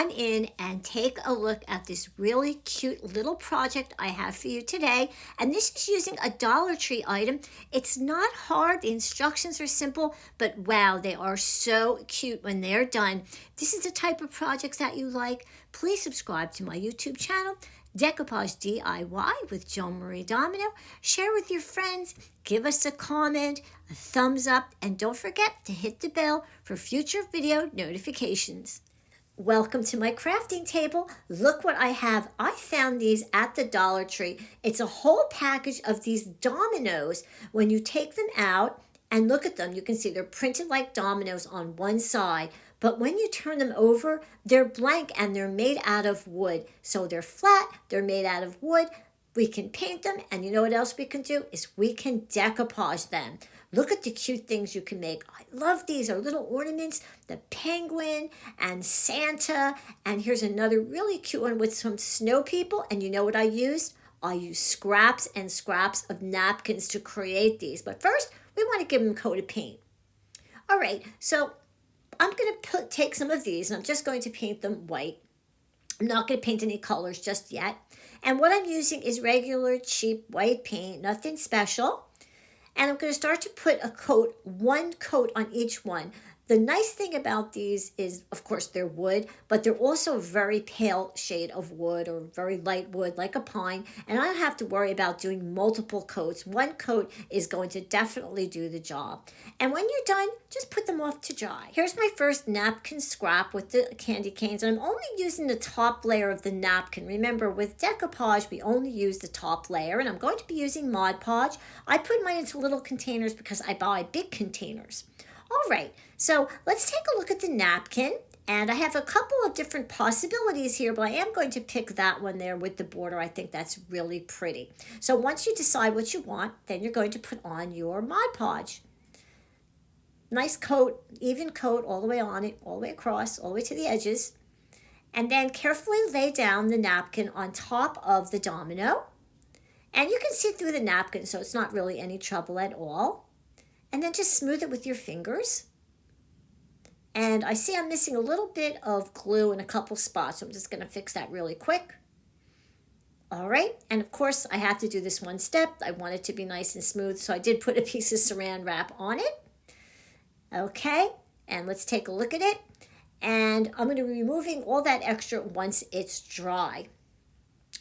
on in and take a look at this really cute little project I have for you today. And this is using a Dollar Tree item. It's not hard, the instructions are simple, but wow, they are so cute when they're done. This is the type of projects that you like. Please subscribe to my YouTube channel, Decoupage D.I.Y with Joan-Marie Domino. Share with your friends, give us a comment, a thumbs up, and don't forget to hit the bell for future video notifications. Welcome to my crafting table. Look what I have. I found these at the Dollar Tree. It's a whole package of these dominoes. When you take them out and look at them, you can see they're printed like dominoes on one side. But when you turn them over, they're blank and they're made out of wood. So they're flat, they're made out of wood. We can paint them, and you know what else we can do is we can decoupage them. Look at the cute things you can make. I love these. Are little ornaments, the penguin and Santa. And here's another really cute one with some snow people. And you know what I used? I used scraps and scraps of napkins to create these. But first, we want to give them a coat of paint. All right, so I'm going to take some of these, and I'm just going to paint them white. I'm not going to paint any colors just yet. And what I'm using is regular cheap white paint, nothing special. And I'm going to start to put one coat on each one. The nice thing about these is, of course, they're wood, but they're also a very pale shade of wood or very light wood like a pine. And I don't have to worry about doing multiple coats. One coat is going to definitely do the job. And when you're done, just put them off to dry. Here's my first napkin scrap with the candy canes. And I'm only using the top layer of the napkin. Remember, with decoupage, we only use the top layer. And I'm going to be using Mod Podge. I put mine into little containers because I buy big containers. All right, so let's take a look at the napkin. And I have a couple of different possibilities here, but I am going to pick that one there with the border. I think that's really pretty. So once you decide what you want, then you're going to put on your Mod Podge. Nice coat, even coat all the way on it, all the way across, all the way to the edges. And then carefully lay down the napkin on top of the domino. And you can see through the napkin, so it's not really any trouble at all. And then just smooth it with your fingers. And I see I'm missing a little bit of glue in a couple spots, so I'm just going to fix that really quick. All right, and of course I have to do this one step. I want it to be nice and smooth, so I did put a piece of saran wrap on it. Okay, and let's take a look at it. And I'm going to be removing all that extra once it's dry.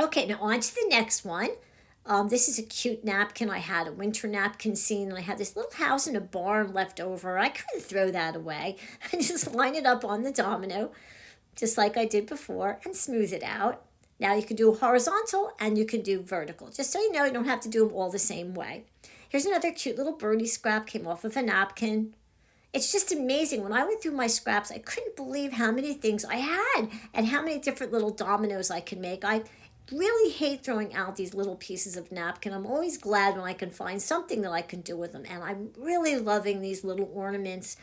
Okay, now on to the next one. This is a cute napkin. I had a winter napkin scene, and I had this little house in a barn left over. I couldn't throw that away. I just line it up on the domino, just like I did before, and smooth it out. Now you can do horizontal and you can do vertical. Just so you know, you don't have to do them all the same way. Here's another cute little birdie scrap, came off of a napkin. It's just amazing. When I went through my scraps, I couldn't believe how many things I had and how many different little dominoes I can make. I really hate throwing out these little pieces of napkin. I'm always glad when I can find something that I can do with them. And I'm really loving these little ornaments.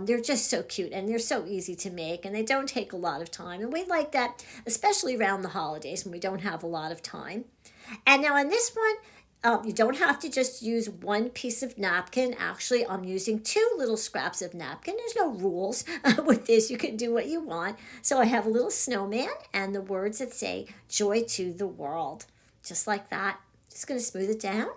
They're just so cute and they're so easy to make and they don't take a lot of time. And we like that, especially around the holidays when we don't have a lot of time. And now on this one, you don't have to just use one piece of napkin. Actually, I'm using two little scraps of napkin. There's no rules with this. You can do what you want. So I have a little snowman and the words that say, "Joy to the world." Just like that. Just going to smooth it down.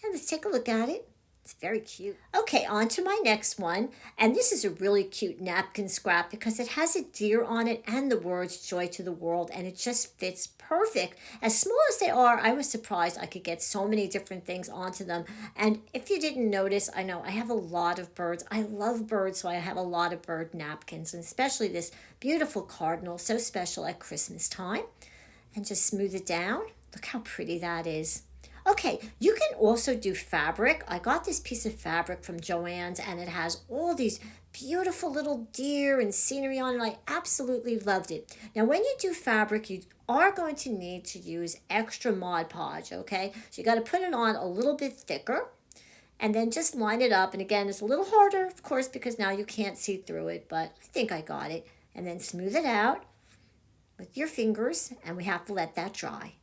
And let's take a look at it. It's very cute. Okay, on to my next one. And this is a really cute napkin scrap because it has a deer on it and the words "Joy to the world," and it just fits perfect. As small as they are, I was surprised I could get so many different things onto them. And if you didn't notice, I know I have a lot of birds. I love birds, so I have a lot of bird napkins, and especially this beautiful cardinal, so special at Christmas time. And just smooth it down. Look how pretty that is. Okay, you can also do fabric. I got this piece of fabric from Joann's and it has all these beautiful little deer and scenery on it. I absolutely loved it. Now, when you do fabric, you are going to need to use extra Mod Podge, okay? So you got to put it on a little bit thicker and then just line it up. And again, it's a little harder, of course, because now you can't see through it, but I think I got it. And then smooth it out with your fingers, and we have to let that dry.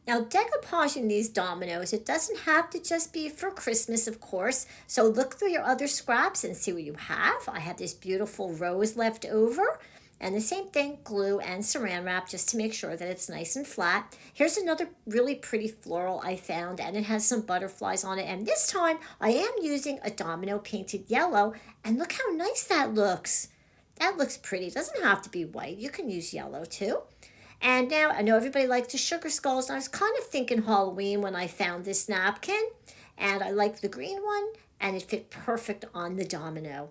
Now, decoupaging these dominoes, it doesn't have to just be for Christmas, of course. So look through your other scraps and see what you have. I have this beautiful rose left over. And the same thing, glue and saran wrap just to make sure that it's nice and flat. Here's another really pretty floral I found, and it has some butterflies on it. And this time I am using a domino painted yellow, and look how nice that looks. That looks pretty. It doesn't have to be white. You can use yellow too. And now I know everybody likes the sugar skulls, and I was kind of thinking Halloween when I found this napkin. And I like the green one, and it fit perfect on the domino.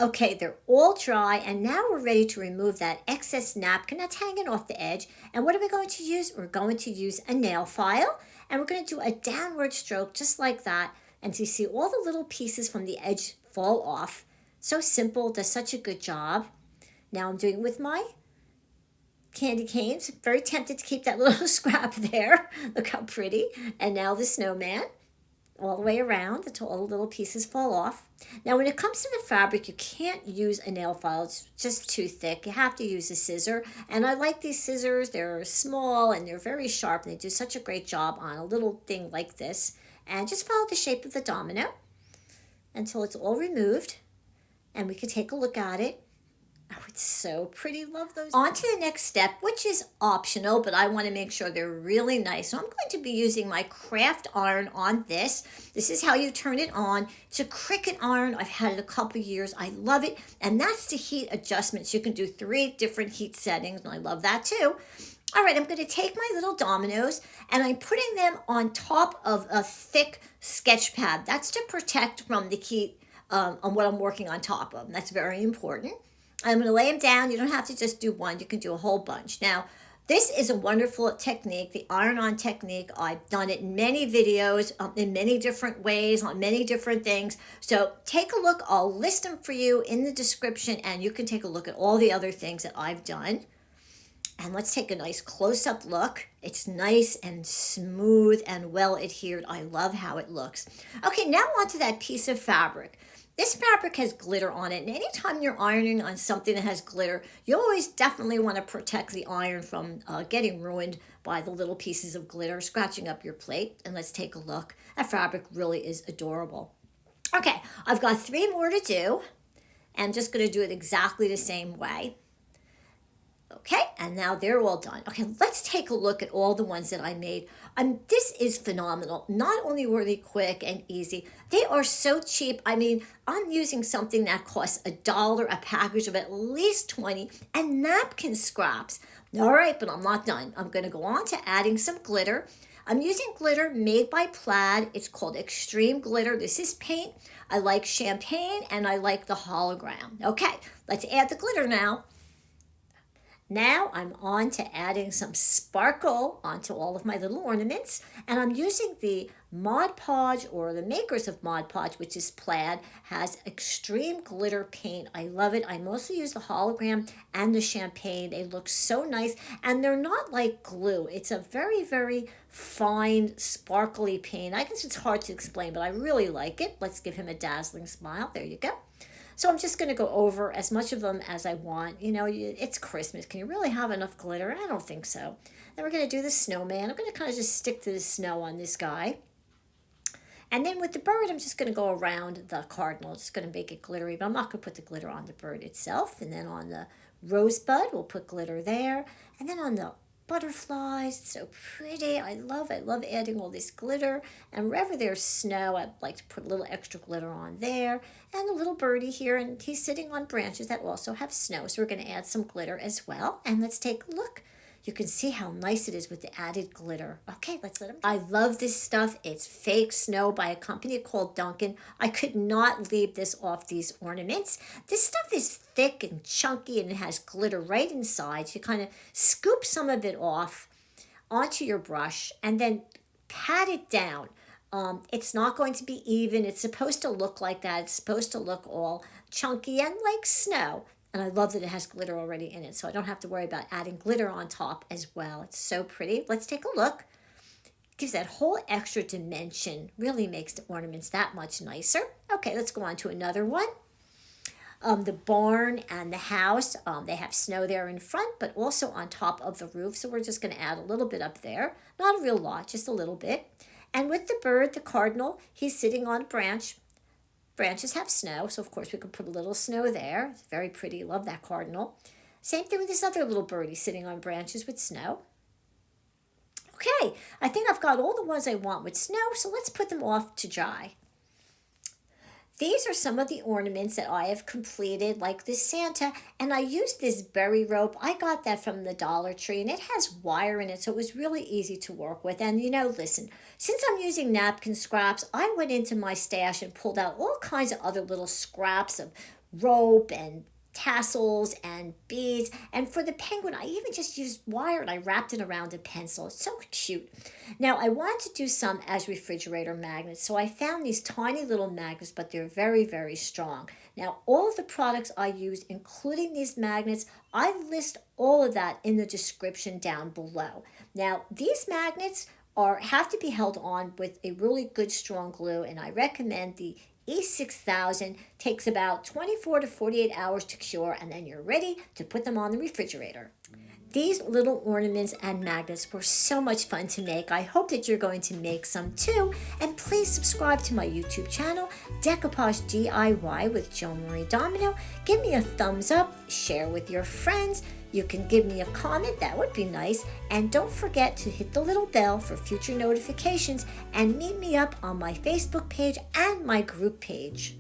Okay, they're all dry, and now we're ready to remove that excess napkin that's hanging off the edge. And what are we going to use? We're going to use a nail file, and we're going to do a downward stroke just like that. And so you see all the little pieces from the edge fall off. So simple, does such a good job. Now I'm doing it with my candy canes. Very tempted to keep that little scrap there. Look how pretty. And now the snowman, all the way around until all the little pieces fall off. Now when it comes to the fabric, you can't use a nail file. It's just too thick. You have to use a scissor. And I like these scissors. They're small and they're very sharp, and they do such a great job on a little thing like this. And just follow the shape of the domino until it's all removed. And we can take a look at it. Oh, it's so pretty. Love those. On to the next step, which is optional, but I want to make sure they're really nice. So I'm going to be using my craft iron on this. This is how you turn it on. It's a Cricut iron. I've had it a couple years. I love it. And that's the heat adjustments. You can do 3 different heat settings, and I love that too. All right, I'm going to take my little dominoes, and I'm putting them on top of a thick sketch pad. That's to protect from the heat on what I'm working on top of. That's very important. I'm going to lay them down. You don't have to just do one. You can do a whole bunch. Now, this is a wonderful technique, the iron-on technique. I've done it in many videos, in many different ways, on many different things. So take a look. I'll list them for you in the description, and you can take a look at all the other things that I've done. And let's take a nice close-up look. It's nice and smooth and well adhered. I love how it looks. Okay, now onto that piece of fabric. This fabric has glitter on it, and anytime you're ironing on something that has glitter, you always definitely want to protect the iron from getting ruined by the little pieces of glitter scratching up your plate. And let's take a look. That fabric really is adorable. Okay, I've got 3 more to do. I'm just going to do it exactly the same way. Okay, and now they're all done. Okay, let's take a look at all the ones that I made. This is phenomenal. Not only were they quick and easy, they are so cheap. I mean, I'm using something that costs $1 a package of at least 20, and napkin scraps. All right, but I'm not done. I'm going to go on to adding some glitter. I'm using glitter made by Plaid. It's called Extreme Glitter. This is paint. I like champagne, and I like the hologram. Okay, let's add the glitter now. Now I'm on to adding some sparkle onto all of my little ornaments, and I'm using the Mod Podge, or the makers of Mod Podge, which is Plaid, has extreme glitter paint. I love it. I mostly use the hologram and the champagne. They look so nice, and they're not like glue. It's a very, very fine, sparkly paint. I guess it's hard to explain, but I really like it. Let's give him a dazzling smile. There you go. So I'm just going to go over as much of them as I want. You know, it's Christmas. Can you really have enough glitter? I don't think so. Then we're going to do the snowman. I'm going to kind of just stick to the snow on this guy. And then with the bird, I'm just going to go around the cardinal. Just going to make it glittery, but I'm not going to put the glitter on the bird itself. And then on the rosebud, we'll put glitter there. And then on the butterflies, it's so pretty. I love adding all this glitter. And wherever there's snow, I'd like to put a little extra glitter on there. And a little birdie here, and he's sitting on branches that also have snow, so we're going to add some glitter as well. And let's take a look. You can see how nice it is with the added glitter. Okay, let's let him. I love this stuff. It's fake snow by a company called Duncan. I could not leave this off these ornaments. This stuff is thick and chunky, and it has glitter right inside. So you kind of scoop some of it off onto your brush and then pat it down. It's not going to be even. It's supposed to look like that. It's supposed to look all chunky and like snow. And I love that it has glitter already in it, so I don't have to worry about adding glitter on top as well. It's so pretty. Let's take a look. Gives that whole extra dimension. Really makes the ornaments that much nicer. Okay, let's go on to another one. The barn and the house, they have snow there in front, but also on top of the roof. So we're just going to add a little bit up there. Not a real lot, just a little bit. And with the bird, the cardinal, he's sitting on a branch. Branches have snow, so of course we could put a little snow there. It's very pretty. Love that cardinal. Same thing with this other little birdie sitting on branches with snow. Okay, I think I've got all the ones I want with snow, so let's put them off to dry. These are some of the ornaments that I have completed, like this Santa, and I used this berry rope. I got that from the Dollar Tree, and it has wire in it, so it was really easy to work with. And listen, since I'm using napkin scraps, I went into my stash and pulled out all kinds of other little scraps of rope and tassels and beads. And for the penguin, I even just used wire and I wrapped it around a pencil. It's so cute. Now, I wanted to do some as refrigerator magnets, so I found these tiny little magnets, but they're very, very strong. Now, all of the products I use, including these magnets, I list all of that in the description down below. Now, these magnets have to be held on with a really good strong glue, and I recommend the E6000. Takes about 24 to 48 hours to cure, and then you're ready to put them on the refrigerator. These little ornaments and magnets were so much fun to make. I hope that you're going to make some too. And please subscribe to my YouTube channel, Decoupage D.I.Y. with Joan-Marie Domino. Give me a thumbs up, share with your friends. You can give me a comment, that would be nice. And don't forget to hit the little bell for future notifications and meet me up on my Facebook page and my group page.